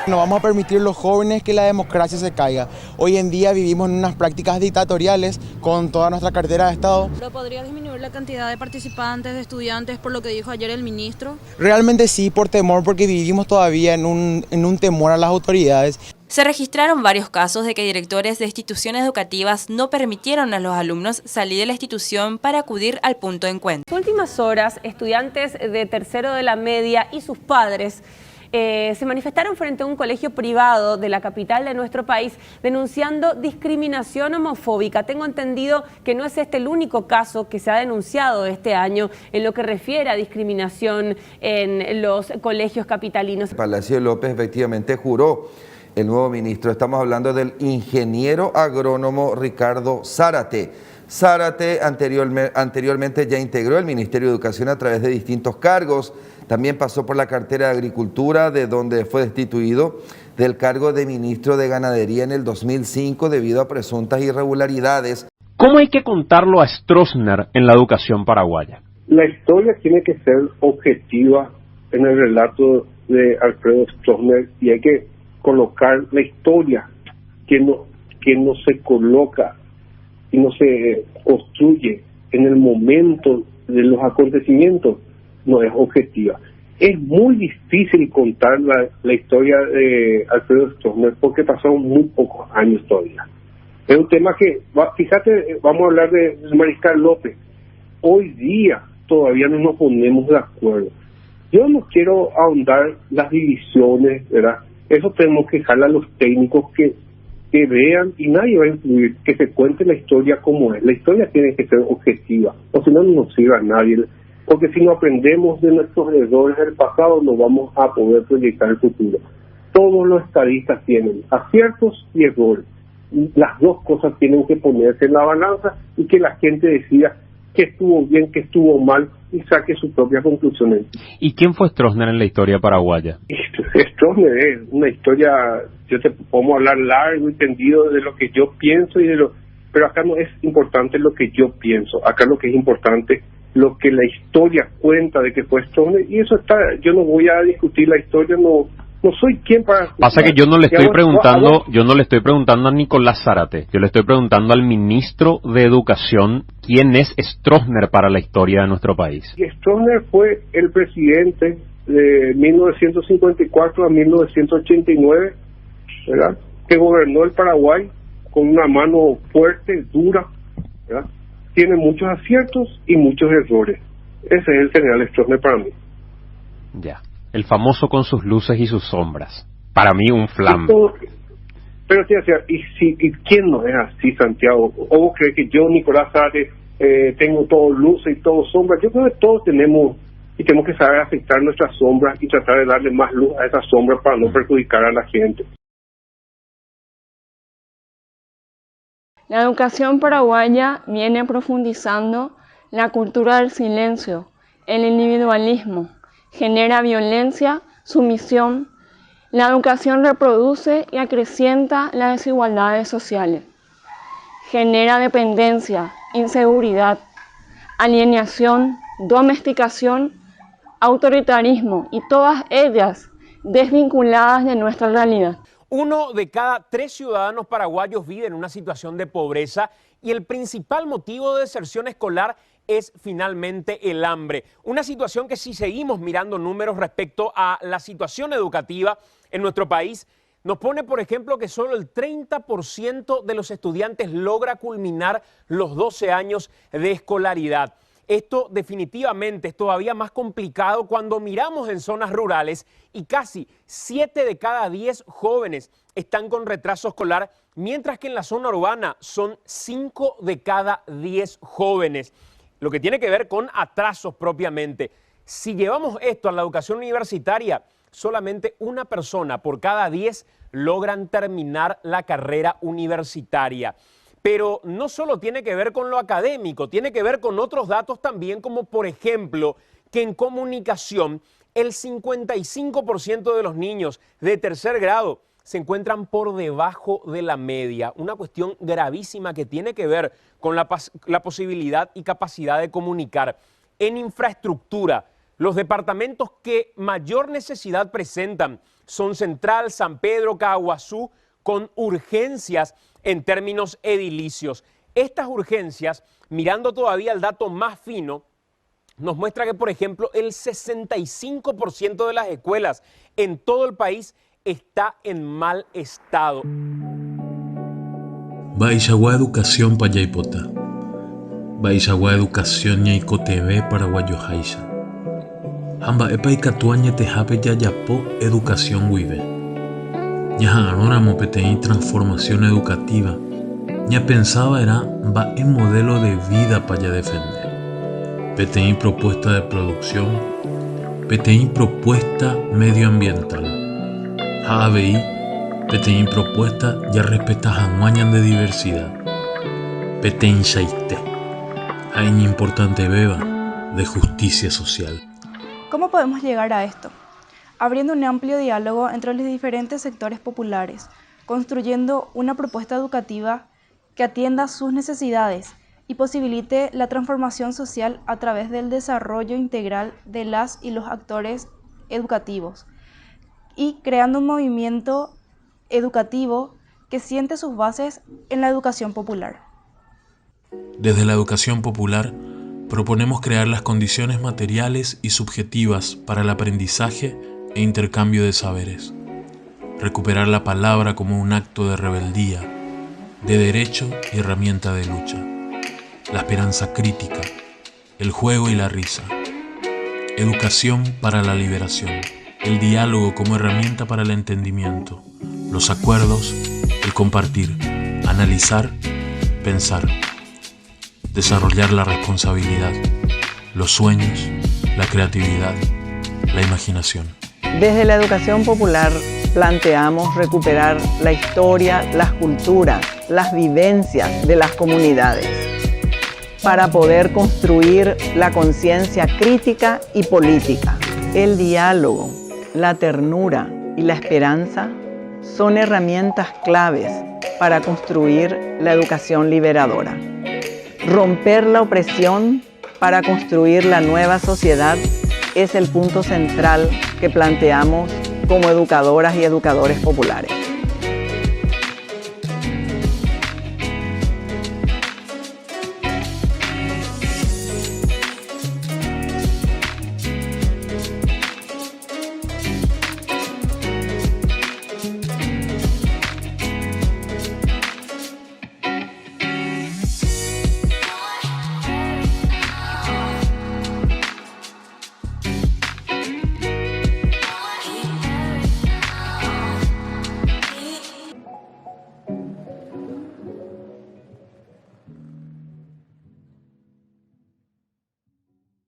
No vamos a permitir los jóvenes que la democracia se caiga. Hoy en día vivimos en unas prácticas dictatoriales con toda nuestra cartera de Estado. ¿Pero podría disminuir la cantidad de participantes, de estudiantes, por lo que dijo ayer el ministro? Realmente sí, por temor, porque vivimos todavía en un temor a las autoridades. Se registraron varios casos de que directores de instituciones educativas no permitieron a los alumnos salir de la institución para acudir al punto de encuentro. En las últimas horas, estudiantes de tercero de la media y sus padres se manifestaron frente a un colegio privado de la capital de nuestro país denunciando discriminación homofóbica. Tengo entendido que no es este el único caso que se ha denunciado este año en lo que refiere a discriminación en los colegios capitalinos. Palacio López efectivamente juró el nuevo ministro. Estamos hablando del ingeniero agrónomo Ricardo Zárate. Zárate anteriormente ya integró el Ministerio de Educación a través de distintos cargos. También pasó por la cartera de Agricultura, de donde fue destituido del cargo de ministro de Ganadería en el 2005 debido a presuntas irregularidades. ¿Cómo hay que contarlo a Stroessner en la educación paraguaya? La historia tiene que ser objetiva en el relato de Alfredo Stroessner y hay que colocar la historia que no se coloca y no se construye en el momento de los acontecimientos, no es objetiva. Es muy difícil contar la historia de Alfredo Stroessner porque pasaron muy pocos años todavía. Es un tema que, fíjate, vamos a hablar de Mariscal López. Hoy día todavía no nos ponemos de acuerdo. Yo no quiero ahondar las divisiones, ¿verdad? Eso tenemos que dejarle a los técnicos que vean, y nadie va a influir, que se cuente la historia como es. La historia tiene que ser objetiva, o si no, no nos sirve a nadie. Porque si no aprendemos de nuestros errores del pasado, no vamos a poder proyectar el futuro. Todos los estadistas tienen aciertos y errores. Las dos cosas tienen que ponerse en la balanza y que la gente decida qué estuvo bien, qué estuvo mal y saque sus propias conclusiones. ¿Y quién fue Stroessner en la historia paraguaya? Stroessner es una historia, yo te podemos hablar largo y tendido de lo que yo pienso pero acá no es importante lo que yo pienso, acá lo que es importante lo que la historia cuenta de que fue Stroessner, y eso está, yo no voy a discutir la historia, no soy quien para... Pasa que yo no le estoy preguntando a Nicolás Zárate, yo le estoy preguntando al ministro de Educación quién es Stroessner para la historia de nuestro país. Stroessner fue el presidente de 1954 a 1989, ¿verdad? Que gobernó el Paraguay con una mano fuerte, dura, ¿verdad? Tiene muchos aciertos y muchos errores. Ese es el general Stroessner para mí. Ya. El famoso con sus luces y sus sombras. Para mí un flam. Pero ¿y quién no es así, Santiago? ¿O vos crees que yo, Nicolás Zárate, tengo todo luces y todo sombras? Yo creo que todos tenemos que saber aceptar nuestras sombras y tratar de darle más luz a esas sombras para no perjudicar a la gente. La educación paraguaya viene profundizando la cultura del silencio, el individualismo. Genera violencia, sumisión. La educación reproduce y acrecienta las desigualdades sociales. Genera dependencia, inseguridad, alienación, domesticación, autoritarismo y todas ellas desvinculadas de nuestra realidad. 1 de cada 3 ciudadanos paraguayos vive en una situación de pobreza y el principal motivo de deserción escolar es finalmente el hambre. Una situación que si seguimos mirando números respecto a la situación educativa en nuestro país, nos pone, por ejemplo, que solo el 30% de los estudiantes logra culminar los 12 años de escolaridad. Esto definitivamente es todavía más complicado cuando miramos en zonas rurales y casi 7 de cada 10 jóvenes están con retraso escolar, mientras que en la zona urbana son 5 de cada 10 jóvenes. Lo que tiene que ver con atrasos propiamente. Si llevamos esto a la educación universitaria, solamente una persona por cada 10 logran terminar la carrera universitaria. Pero no solo tiene que ver con lo académico, tiene que ver con otros datos también, como por ejemplo que en comunicación el 55% de los niños de tercer grado se encuentran por debajo de la media. Una cuestión gravísima que tiene que ver con la posibilidad y capacidad de comunicar. En infraestructura, los departamentos que mayor necesidad presentan son Central, San Pedro, Caaguazú, con urgencias en términos edilicios. Estas urgencias, mirando todavía el dato más fino, nos muestra que, por ejemplo, el 65% de las escuelas en todo el país está en mal estado. Baixagua Educación Payaipota. Baixagua Educación Ñaiko TV Paraguayo Haisha. Hamba epa ikatuañe tejape yayapo educación guive. Ñahangarona peteĩ transformación educativa. Ña pensaba era va en modelo de vida para defender. Peteĩ propuesta de producción. Peteĩ propuesta medioambiental. ABI, peteĩ propuesta ya respeta jamuañan de diversidad. Peteĩ shaite. Hay una importante beba de justicia social. ¿Cómo podemos llegar a esto? Abriendo un amplio diálogo entre los diferentes sectores populares, construyendo una propuesta educativa que atienda sus necesidades y posibilite la transformación social a través del desarrollo integral de las y los actores educativos, y creando un movimiento educativo que siente sus bases en la educación popular. Desde la educación popular, proponemos crear las condiciones materiales y subjetivas para el aprendizaje e intercambio de saberes, recuperar la palabra como un acto de rebeldía, de derecho y herramienta de lucha, la esperanza crítica, el juego y la risa, educación para la liberación, el diálogo como herramienta para el entendimiento, los acuerdos, el compartir, analizar, pensar, desarrollar la responsabilidad, los sueños, la creatividad, la imaginación. Desde la educación popular planteamos recuperar la historia, las culturas, las vivencias de las comunidades para poder construir la conciencia crítica y política. El diálogo, la ternura y la esperanza son herramientas claves para construir la educación liberadora. Romper la opresión para construir la nueva sociedad es el punto central que planteamos como educadoras y educadores populares.